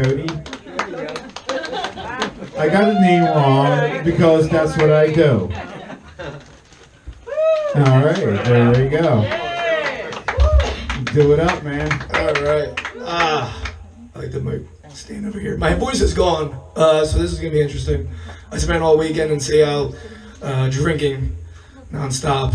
Cody. I got the name wrong because that's what I do. All right, there we go. Do it up, man. All right. I like the mic stand over here. My voice is gone, so this is gonna be interesting. I spent all weekend in Seattle drinking nonstop.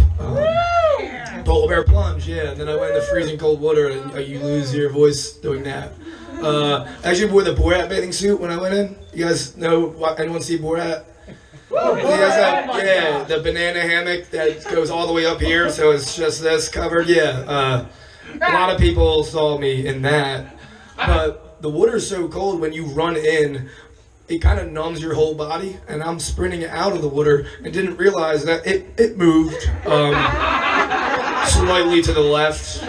Polar bear plunge, yeah. And then I went in the freezing cold water, and you lose your voice doing that. I actually wore the Borat bathing suit when I went in. You guys know? Anyone see Borat? You guys have, yeah, the banana hammock that goes all the way up here, so it's just this covered. Yeah, a lot of people saw me in that, but the water's so cold when you run in, it kind of numbs your whole body, and I'm sprinting out of the water and didn't realize that it moved slightly to the left,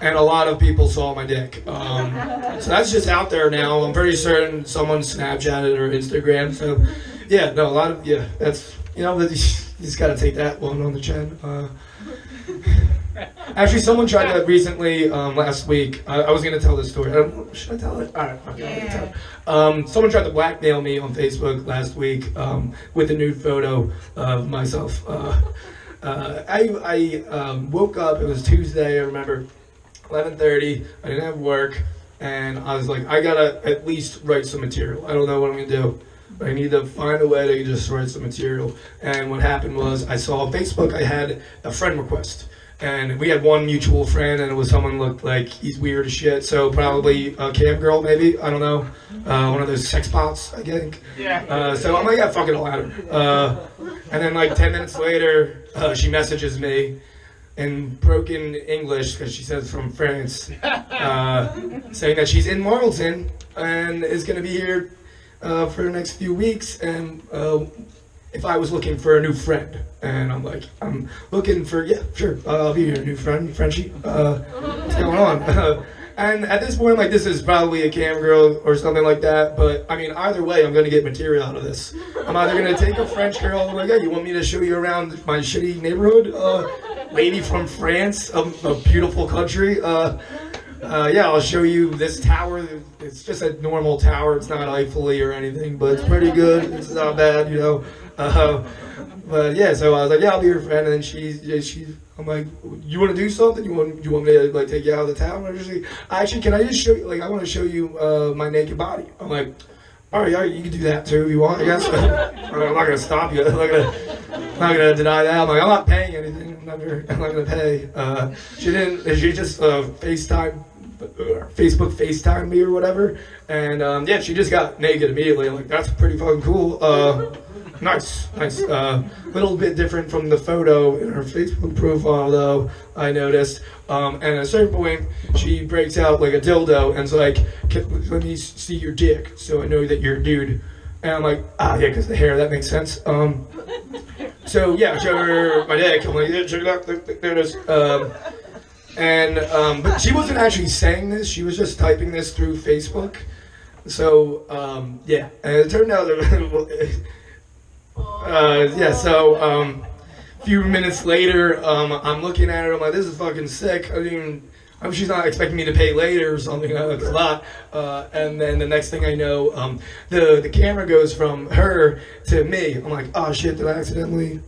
and a lot of people saw my dick. So that's just out there now. I'm pretty certain someone Snapchatted or Instagram. So yeah, no, a lot of, yeah, that's, you know, you just gotta take that one on the chin. Actually, someone tried that recently last week. I was gonna tell this story. Should I tell it? All right, okay, I'll tell it. Someone tried to blackmail me on Facebook last week with a nude photo of myself. I woke up, it was Tuesday, I remember, 11:30, I didn't have work, and I was like, I gotta at least write some material. I don't know what I'm gonna do, but I need to find a way to just write some material. And what happened was, I saw on Facebook, I had a friend request. And we had one mutual friend, and it was someone looked like he's weird as shit, so probably a cam girl, maybe, I don't know, one of those sex bots, I think. Yeah. So I'm like, yeah, fucking allow her. And then like 10 minutes later, she messages me in broken English, because she says from France, saying that she's in Marlton and is going to be here for the next few weeks, and if I was looking for a new friend. And I'm like, I'm looking for, yeah, sure, I'll be your new friend, Frenchie. What's going on? And at this point, like, this is probably a cam girl or something like that, but I mean, either way, I'm gonna get material out of this. I'm either gonna take a French girl, like, hey, you want me to show you around my shitty neighborhood? Lady from France, a beautiful country. Yeah, I'll show you this tower. It's just a normal tower. It's not Eiffel-y or anything, but it's pretty good. It's not bad, you know. But yeah, so I was like, yeah, I'll be your friend. And then I'm like, you want to do something? You want me to like take you out of the town? Actually, can I just show you? Like, I want to show you my naked body. I'm like, all right, you can do that too if you want, I guess. I'm not gonna stop you. I'm not gonna deny that. I'm like, I'm not paying anything. I'm not gonna pay. She just Facebook FaceTime me or whatever, and yeah, she just got naked immediately. I'm like, that's pretty fucking cool. Nice. Little bit different from the photo in her Facebook profile, though, I noticed. And at a certain point, she breaks out like a dildo and's like, let me see your dick so I know that you're a dude. And I'm like, yeah, because the hair, that makes sense. So yeah, I show her my dick. I'm like, yeah, check it out, there it is. But she wasn't actually saying this, she was just typing this through Facebook. So, yeah, and it turned out that, a few minutes later, I'm looking at her, I'm like, this is fucking sick. She's not expecting me to pay later or something, that's a lot. And then the next thing I know, the camera goes from her to me. I'm like, oh shit, did I accidentally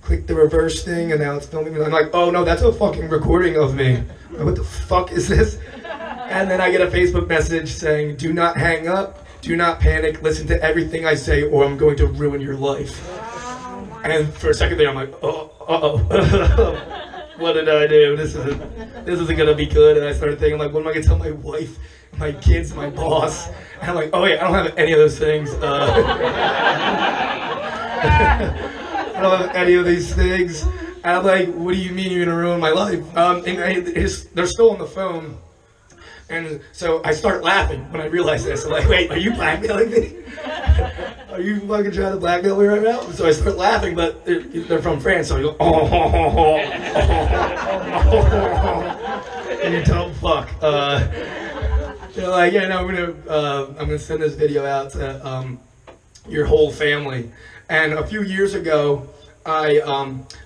click the reverse thing and now it's filming me? I'm like, oh no, that's a fucking recording of me. Like, what the fuck is this? And then I get a Facebook message saying, do not hang up, do not panic, listen to everything I say or I'm going to ruin your life. And for a second there, I'm like, uh-oh. What did I do? This isn't gonna be good. And I started thinking, like, what am I gonna tell my wife, my kids, my boss? And I'm like, oh yeah, I don't have any of those things. I don't have any of these things. And I'm like, what do you mean you're gonna ruin my life? They're still on the phone. And so I start laughing when I realize this. I'm like, wait, are you blackmailing me? Are you fucking trying to blackmail me right now? So I start laughing, but they're from France, so I go, and you don't fuck. They're like, yeah, no, I'm gonna send this video out to your whole family. And a few years ago, I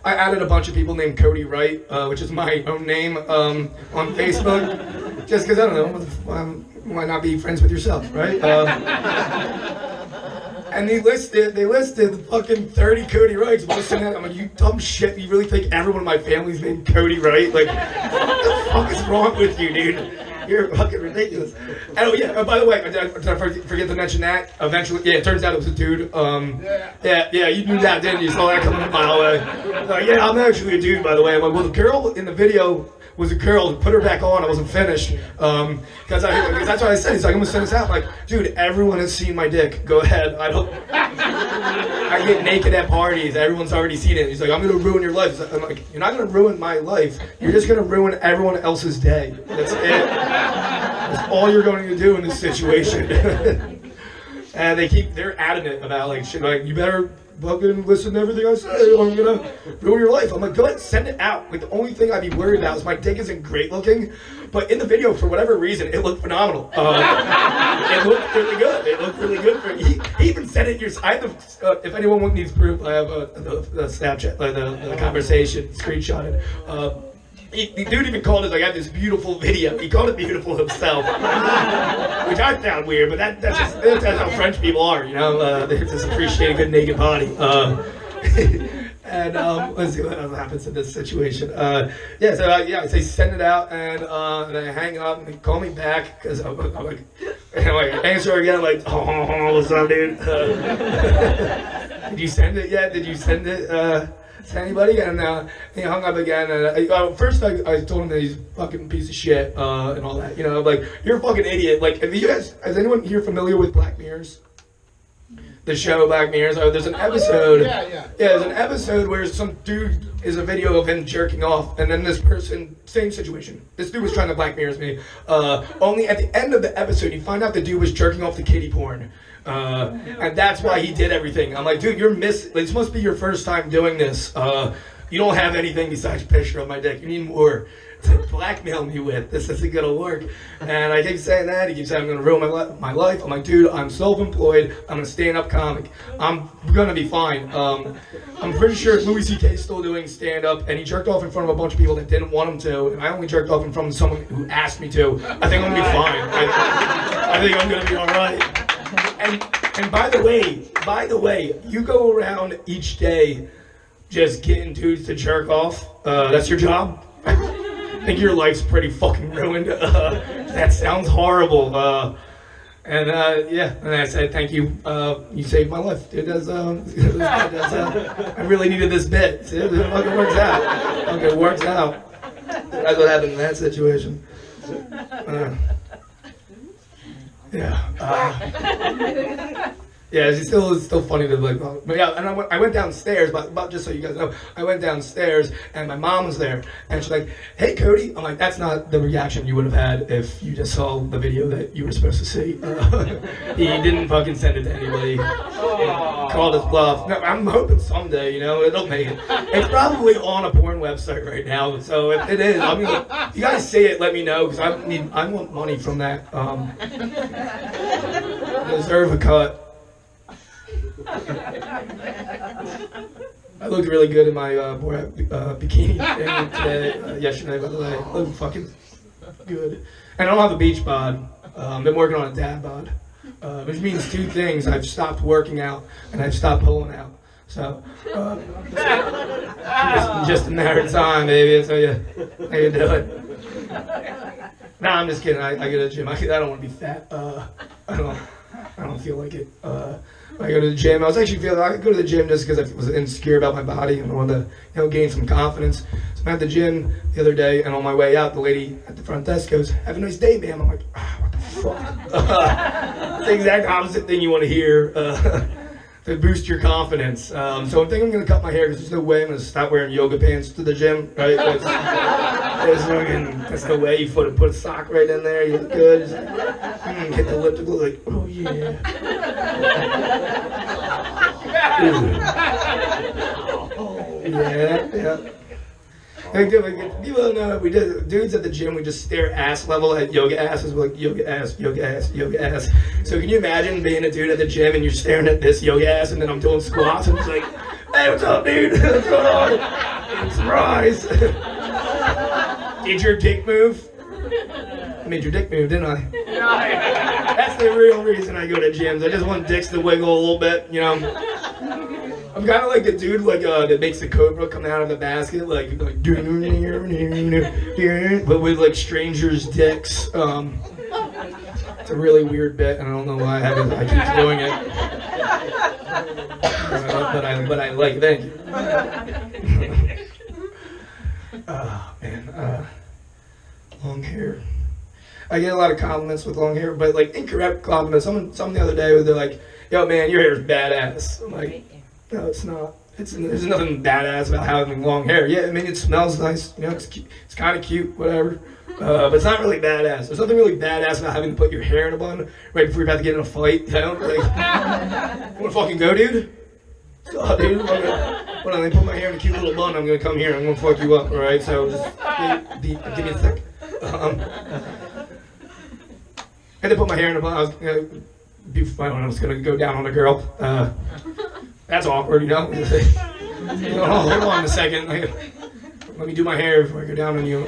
added a bunch of people named Cody Wright, which is my own name, on Facebook, just because I don't know, why not be friends with yourself, right? And they listed fucking 30 Cody Wrights. Listening to that, I'm like, you dumb shit. You really think everyone in my family's named Cody Wright? Like, what the fuck is wrong with you, dude? You're fucking ridiculous. Oh yeah, by the way, did I forget to mention that? Eventually, yeah, it turns out it was a dude. Yeah, you knew that, didn't you? You saw that coming a mile away. Yeah, I'm actually a dude, by the way. I'm like, well, the girl in the video was a girl. Put her back on. I wasn't finished. Because that's what I said. He's like, I'm gonna send this out. I'm like, dude, everyone has seen my dick. Go ahead. I get naked at parties. Everyone's already seen it. He's like, I'm gonna ruin your life. I'm like, you're not gonna ruin my life. You're just gonna ruin everyone else's day. That's it. That's all you're going to do in this situation. And they're adamant about like shit. Like, you better fucking listen to everything I say, or I'm gonna ruin your life. I'm like, go ahead, send it out. Like, the only thing I'd be worried about is my dick isn't great looking, but in the video, for whatever reason, it looked phenomenal. It looked really good. It looked really good for he even said it. I have if anyone needs proof, I have the Snapchat, the conversation screenshotted. The dude even called it, like, I have this beautiful video. He called it beautiful himself, which I found weird, but that's how French people are, you know? They just appreciate a good naked body. And let's see what else happens in this situation. So I say send it out, and I hang up, and they call me back, because I'm like, and I answer again, I'm like, oh, what's up, dude? Did you send it yet? Did you send it? To anybody? And he hung up again. And first I told him that he's a fucking piece of shit and all that. You know, like, you're a fucking idiot. Like, is anyone here familiar with Black Mirrors? The show Black Mirrors. Oh, there's an episode. Yeah, there's an episode where some dude is a video of him jerking off, and then this person, same situation. This dude was trying to Black Mirrors me. Only at the end of the episode, you find out the dude was jerking off to kiddie porn. And that's why he did everything. I'm like, dude, this must be your first time doing this. You don't have anything besides a picture of my dick. You need more to blackmail me with. This isn't gonna work. And I keep saying that. He keeps saying I'm gonna ruin my life. I'm like, dude, I'm self-employed. I'm a stand-up comic. I'm gonna be fine. I'm pretty sure Louis C.K.'s still doing stand-up, and he jerked off in front of a bunch of people that didn't want him to. And I only jerked off in front of someone who asked me to. I think I'm gonna be fine. I think I'm gonna be all right. And by the way, you go around each day just getting dudes to jerk off. That's your job? I think your life's pretty fucking ruined. That sounds horrible. And I said, thank you. You saved my life, dude. I really needed this bit. See, it fucking works out. It works out. That's what happened in that situation. It's still funny to, like, but yeah. And I went downstairs, but just so you guys know, I went downstairs and my mom was there, and she's like, "Hey, Cody." I'm like, "That's not the reaction you would have had if you just saw the video that you were supposed to see." He didn't fucking send it to anybody. Called his bluff. No, I'm hoping someday, you know, it'll make it. It's probably on a porn website right now, so if it is, I mean, if you guys see it, let me know, because I want money from that. I deserve a cut. I looked really good in my bikini today, yesterday, by the way. I look fucking good. And I don't have a beach bod. I've been working on a dad bod, which means two things. I've stopped working out, and I've stopped pulling out. So, just a matter of time, baby. That's how you do it. Nah, I'm just kidding. I go to the gym. I don't want to be fat. I don't feel like it. I go to the gym. I was actually feeling I could go to the gym just because I was insecure about my body and I wanted to, gain some confidence. So I'm at the gym the other day, and on my way out, the lady at the front desk goes, "Have a nice day, ma'am." I'm like, what the fuck? It's the exact opposite thing you want to hear to boost your confidence. So I think I'm going to cut my hair, because there's no way I'm going to stop wearing yoga pants to the gym, right? That's the way. You put a sock right in there. You look good. Just, hit the elliptical, like, oh yeah. Yeah. People don't know, we did, dudes at the gym, we just stare ass level at yoga asses. We're like, yoga ass, yoga ass, yoga ass. So can you imagine being a dude at the gym and you're staring at this yoga ass, and then I'm doing squats and it's like, hey, what's up, dude? What's going on? Surprise. Did your dick move? I made your dick move, didn't I? That's the real reason I go to gyms. I just want dicks to wiggle a little bit, you know. I'm kind of like the dude like that makes the cobra come out of the basket, like but with like strangers' dicks. It's a really weird bit, and I don't know why I keep doing it. But I like it. Thank you. Oh man, long hair. I get a lot of compliments with long hair, but like incorrect compliments. Someone the other day was like, "Yo, man, your hair is badass." I'm like, "No, it's not. There's nothing badass about having long hair. Yeah, I mean it smells nice. You know, it's kind of cute, whatever. But it's not really badass. There's nothing really badass about having to put your hair in a bun right before you're about to get in a fight. You know, like, you wanna fucking go, dude? Oh, dude, when I put my hair in a cute little bun, I'm gonna come here. I'm gonna fuck you up. All right, so just give me a sec." I had to put my hair in a bun. I was gonna go down on a girl. That's awkward, you know. Hold on a second. Let me do my hair before I go down on you.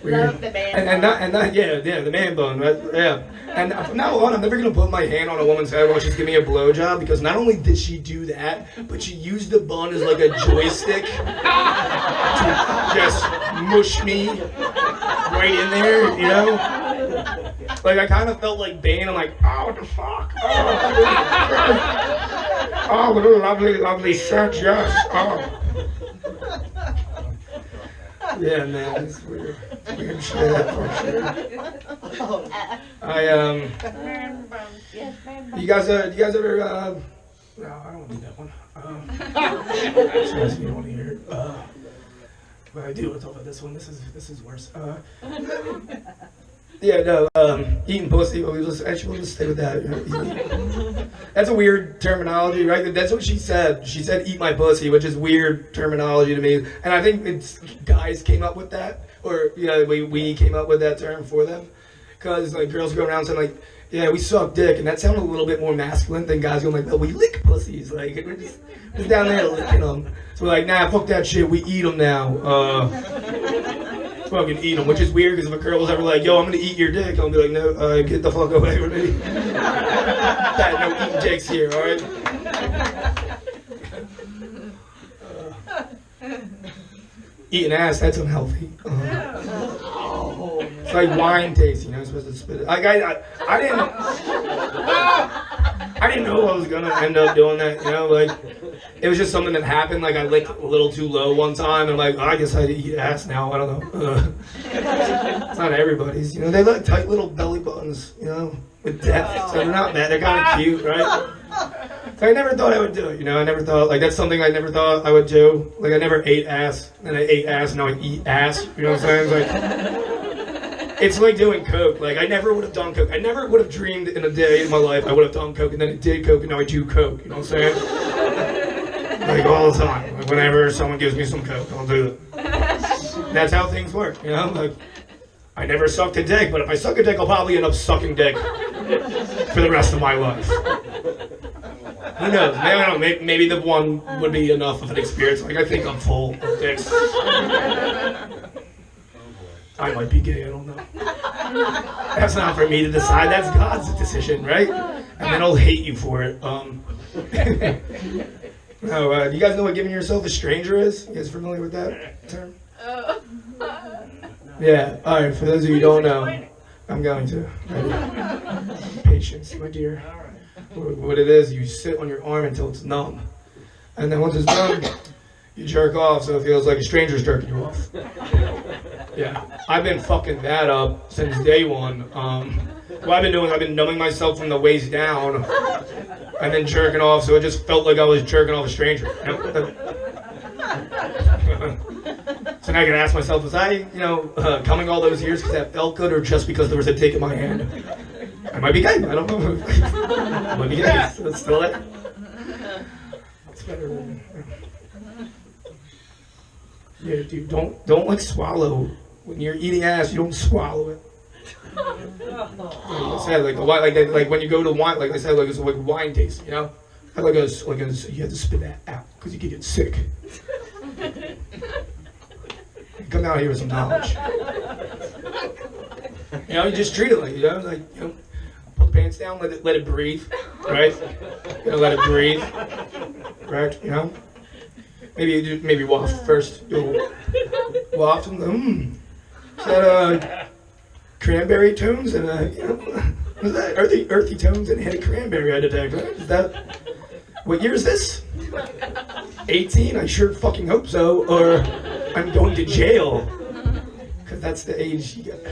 Weird. The man bun. Right? Yeah. And from now on, I'm never gonna put my hand on a woman's head while she's giving me a blowjob, because not only did she do that, but she used the bun as like a joystick to just mush me right in there, you know? Like I kind of felt like Bane. I'm like, oh, what the fuck? Oh, what a lovely, lovely search, yes. Oh. Yeah, man, it's weird. Weird shit, for sure. You guys ever, no, I don't need that one. You don't want to hear it. But I do want to talk about this one. This is worse. Yeah, no, eating pussy, we'll just stay with that. That's a weird terminology, right? That's what she said. She said, eat my pussy, which is weird terminology to me. And I think it's guys came up with that, or, you know, we came up with that term for them. Because, like, girls go around saying, like, yeah, we suck dick, and that sounded a little bit more masculine than guys going, like, well, we lick pussies. Like, we're just down there licking them. So we're like, nah, fuck that shit, we eat them now. Fucking eat them, which is weird, because if a girl was ever like, yo, I'm gonna eat your dick, I'll be like, no, get the fuck away from me. No eating dicks here, alright? Eating ass, that's unhealthy. It's like wine taste, you know, you're supposed to spit it. Like, I didn't know I was gonna end up doing that, you know, like, it was just something that happened. Like, I licked a little too low one time, and I'm like, oh, I guess I eat ass now, I don't know. It's not everybody's, you know, they look tight little belly buttons, you know, with depth, so they're not bad, they're kind of cute, right? So I never thought I would do it, you know, I never thought, like, that's something I never thought I would do. Like, I never ate ass, and I ate ass, and now I eat ass, you know what I'm saying? It's like doing coke. Like, I never would have done coke. I never would have dreamed in a day in my life I would have done coke, and then I did coke, and now I do coke, you know what I'm saying? Like, all the time. Like, whenever someone gives me some coke, I'll do it. That's how things work, you know? Like, I never sucked a dick, but if I suck a dick, I'll probably end up sucking dick for the rest of my life. Who knows? Maybe, I don't know, maybe the one would be enough of an experience. Like, I think I'm full of dicks. I might be gay, I don't know. That's not for me to decide, that's God's decision, right? And then I'll hate you for it. No, do you guys know what giving yourself a stranger is? You guys familiar with that term? Yeah, alright, for those of you who don't know, I'm going to. Patience, my dear. What it is, you sit on your arm until it's numb. And then once it's done, you jerk off so it feels like a stranger's jerking you off. Yeah, I've been fucking that up since day one. What I've been doing is I've been numbing myself from the waist down and then jerking off, so it just felt like I was jerking off a stranger. So now I can ask myself, was I, coming all those years because that felt good, or just because there was a dick in my hand? I might be gay, I don't know. I might be gay, so it's still it. It's better than... Yeah, dude, don't like swallow. When you're eating ass, you don't swallow it. Like I said, like when you go to wine, like I said, like it's like wine taste, you know? You have to spit that out because you can get sick. come out here with some knowledge. You know, you just treat it like, you know, pull the pants down, let it breathe, right? You know, let it breathe, correct? You know, maybe waft first. You'll waft and is that cranberry tones and you know, is that earthy tones and hit a cranberry I detect? Right? Is that what year is this? 18? I sure fucking hope so, or I'm going to jail. Because that's the age you get.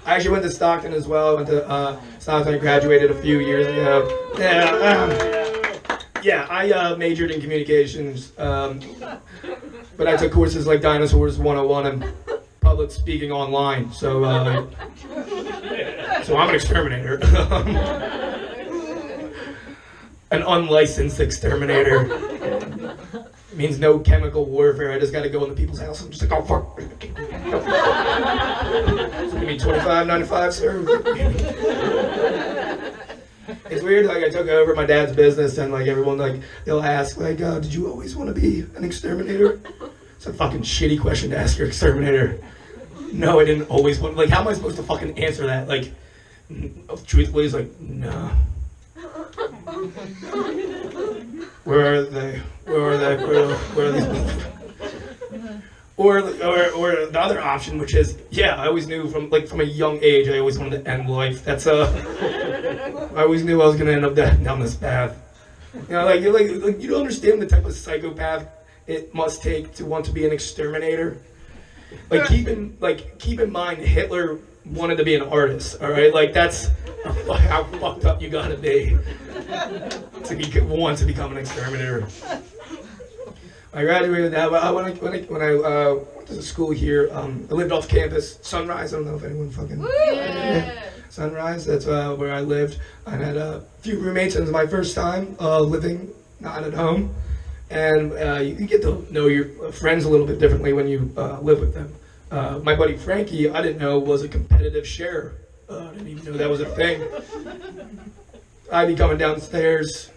I actually went to Stockton as well. I went to Stockton. I graduated a few years ago. Yeah, I majored in communications, but I took courses like Dinosaurs 101 and public speaking online. So I'm an exterminator. An unlicensed exterminator. It means no chemical warfare. I just gotta go into people's house. I'm just like, oh fuck. So give me $25.95, sir. It's weird, like I took over my dad's business and like everyone like they'll ask like, did you always want to be an exterminator? It's a fucking shitty question to ask your exterminator. No, I didn't always want. Like, how am I supposed to fucking answer that? Like, truthfully, it's like, no. Where are they? Where are they? Where are these people? Or the other option, which is, yeah, I always knew from a young age, I always wanted to end life. That's I always knew I was gonna end up down this path. You know, like you don't understand the type of psychopath it must take to want to be an exterminator. Like keep in mind, Hitler wanted to be an artist. All right, like that's how fucked up you gotta be to want to become an exterminator. I graduated that. When I went to school here, I lived off campus. Sunrise. I don't know if anyone fucking. Yeah. Sunrise. That's where I lived. I had a few roommates. It was my first time living not at home, and you get to know your friends a little bit differently when you live with them. My buddy Frankie, I didn't know was a competitive sharer. I didn't even know that was a thing. I'd be coming downstairs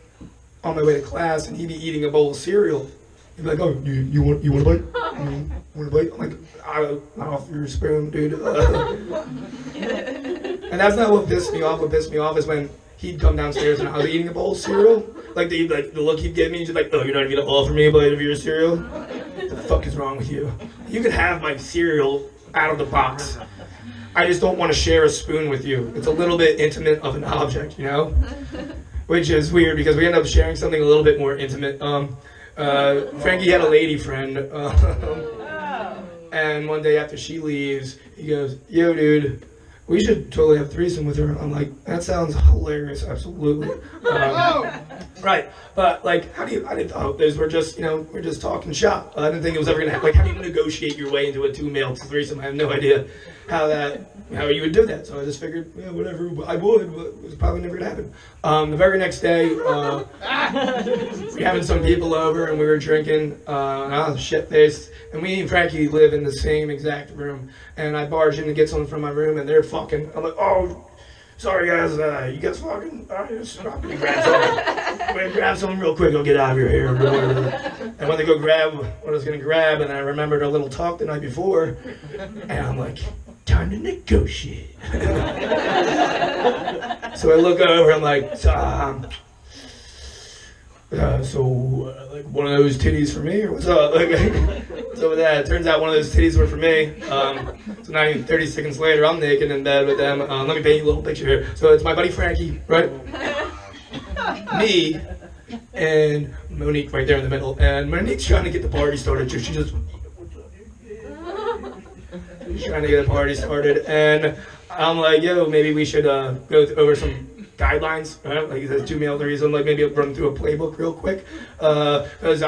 on my way to class, and he'd be eating a bowl of cereal. He'd be like, "Oh, you want a bite? You want a bite?" I'm like, "I'll offer you a spoon, dude." And that's not what pissed me off. What pissed me off is when he'd come downstairs and I was eating a bowl of cereal. Like the look he'd give me, he's like, "Oh, you're not even gonna offer me a bite of your cereal? What the fuck is wrong with you? You can have my cereal out of the box. I just don't want to share a spoon with you. It's a little bit intimate of an object, you know?" Which is weird because we end up sharing something a little bit more intimate. Frankie had a lady friend, and one day after she leaves, he goes, "Yo, dude, we should totally have threesome with her." I'm like, "That sounds hilarious, absolutely." Right, but like, I didn't thought this. We're just talking shop. I didn't think it was ever gonna happen. Like, how do you negotiate your way into a two-male threesome? I have no idea how you would do that. So I just figured, yeah, whatever, I would, but it was probably never gonna happen. The very next day, we were having some people over and we were drinking, and I was shit-faced, and me and Frankie live in the same exact room, and I barge in to get something from my room, and they're fucking. I'm like, "Oh, sorry guys, you guys fucking, I'm gonna grab something. I'm gonna grab something real quick, I'll get out of your hair." And when they go grab what I was gonna grab, and I remembered our little talk the night before, and I'm like, "Time to negotiate." So I look over, I'm like, like one of those titties for me, or what's up? Like, so with that, it turns out one of those titties were for me. So not even 30 seconds later, I'm naked in bed with them. Let me paint you a little picture here. So it's my buddy Frankie, right? Me and Monique right there in the middle. And Monique's trying to get the party started. She's trying to get a party started, and I'm like, "Yo, maybe we should go over some guidelines, right? Like, there's two male threesome, like maybe I'll run through a playbook real quick, because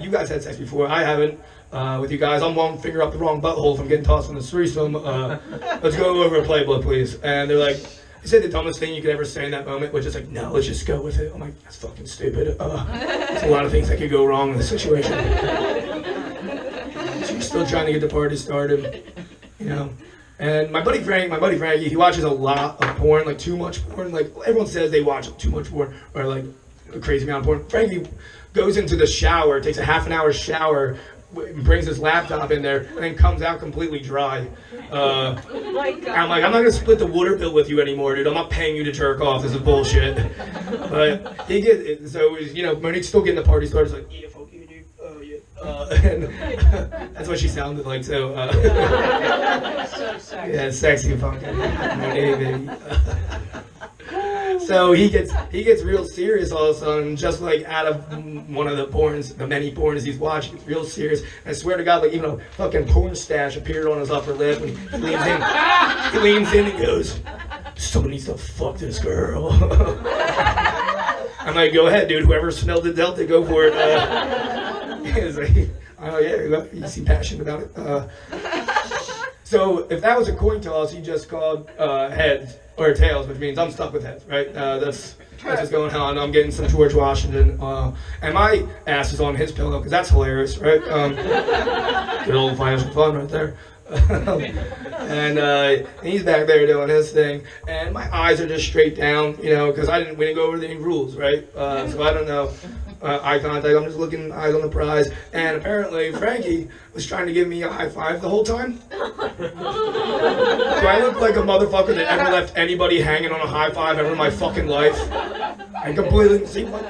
you guys had sex before, I haven't with you guys. I'm one finger up the wrong butthole if I'm getting tossed in the threesome. Let's go over a playbook, please." And they're like, they said the dumbest thing you could ever say in that moment, which is like, "No, let's just go with it." I'm like, "That's fucking stupid. There's a lot of things that could go wrong in this situation." She's still trying to get the party started, you know. And my buddy Frankie, he watches a lot of porn, like too much porn. Like, everyone says they watch too much porn, or like a crazy amount of porn. Frankie goes into the shower, takes a half an hour shower, brings his laptop in there, and then comes out completely dry. I'm like, I'm not gonna split the water bill with you anymore, dude. I'm not paying you to jerk off. This is bullshit. But he gets it. So it was, you know, Monique's still getting the party started. It's like, yeah, fuck you, dude. And that's what she sounded like. So, So sexy. yeah, sexy fucking Monique, baby. So he gets real serious all of a sudden, just like out of one of the many porns he's watching. He's real serious. And I swear to God, like even a fucking porn stash appeared on his upper lip, and he leans in and goes, "Someone needs to fuck this girl." I'm like, "Go ahead, dude. Whoever smelled the Delta, go for it." He's like, "Oh yeah, you seem passionate about it." So if that was a coin toss, he just called heads or tails, which means I'm stuck with heads, right? That's what's going on. I'm getting some George Washington, and my ass is on his pillow because that's hilarious, right? Good old financial fun right there. And he's back there doing his thing, and my eyes are just straight down, you know, because we didn't go over any rules, right? So I don't know. Eye contact, I'm just looking eyes on the prize, and apparently Frankie was trying to give me a high five the whole time. Do I look like a motherfucker that ever left anybody hanging on a high five ever in my fucking life? I completely see my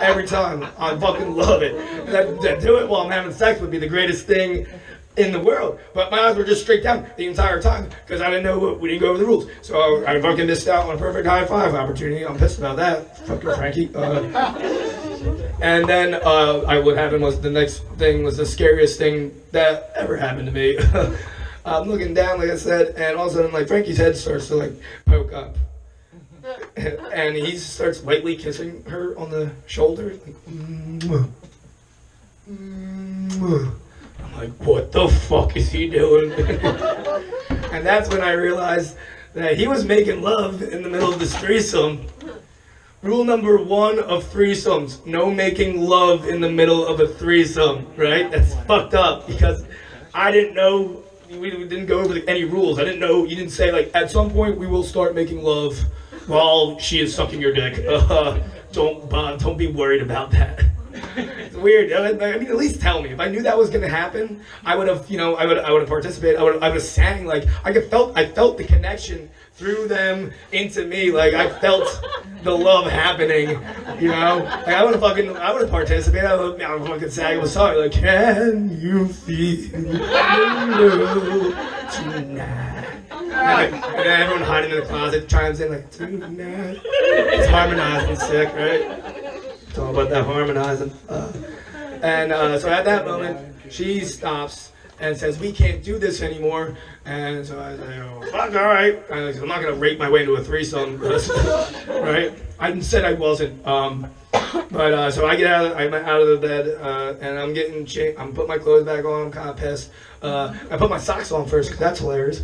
every time. I fucking love it. That do it while I'm having sex would be the greatest thing in the world, but my eyes were just straight down the entire time because I didn't know we didn't go over the rules. So I fucking missed out on a perfect high five opportunity. I'm pissed about that, fucking Frankie. And then what happened was the next thing was the scariest thing that ever happened to me. I'm looking down, like I said, and all of a sudden, like Frankie's head starts to like poke up, and he starts lightly kissing her on the shoulder, like. Mwah. Mwah. I'm like, what the fuck is he doing? And that's when I realized that he was making love in the middle of this threesome. Rule number 1 of threesomes, no making love in the middle of a threesome, right? That's fucked up because I didn't know, we didn't go over any rules. I didn't know, you didn't say like, at some point we will start making love while she is sucking your dick. Don't be worried about that. It's weird. I mean, at least tell me. If I knew that was going to happen, I would have, I would have participated. I would have sang like I felt the connection through them into me. Like I felt the love happening. You know, like I would have participated. I would have fucking sang a song like, "Can you feel love tonight?" And then everyone hiding in the closet chimes in like, "Tonight." It's harmonizing sick, right? It's all about that harmonizing. So at that moment, she stops and says, "We can't do this anymore." And so I say, "Oh, fuck, all right." I'm not going to rape my way into a threesome, right? I said I wasn't. So I get out of the bed, and I'm getting changed. I'm putting my clothes back on. I'm kind of pissed. I put my socks on first, because that's hilarious.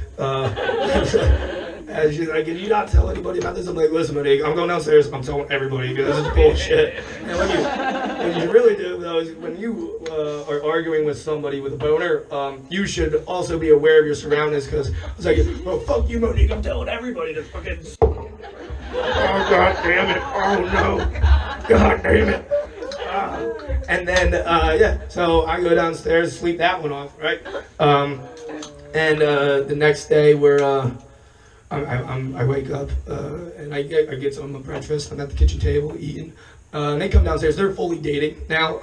And she's like, "Can you not tell anybody about this?" I'm like, "Listen, Monique, I'm going downstairs. I'm telling everybody because this is bullshit." And what you really do, though, is when you are arguing with somebody with a boner, you should also be aware of your surroundings because it's like, "Well, fuck you, Monique. I'm telling everybody to fucking." Oh, God damn it. Oh, no. God damn it. And then, so I go downstairs, sleep that one off, right? The next day I wake up and I get some breakfast. I'm at the kitchen table eating. And they come downstairs. They're fully dating now.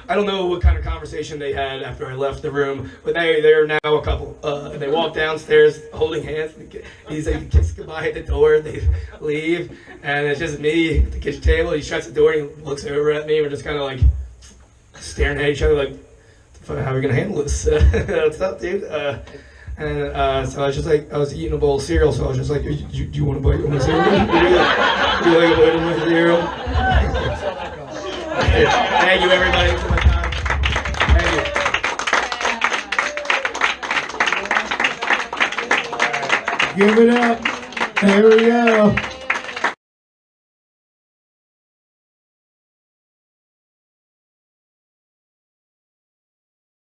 I don't know what kind of conversation they had after I left the room, but they're now a couple. And they walk downstairs holding hands. He's like, kiss goodbye at the door. They leave, and it's just me at the kitchen table. He shuts the door and he looks over at me. We're just kind of like staring at each other, like, how are we gonna handle this? What's up, dude? So I was just like, I was eating a bowl of cereal, so I was just like, do you want a bite of my cereal? Do you like a bite of my cereal? Thank you, everybody, for my time. Thank you. Give it up. There we go.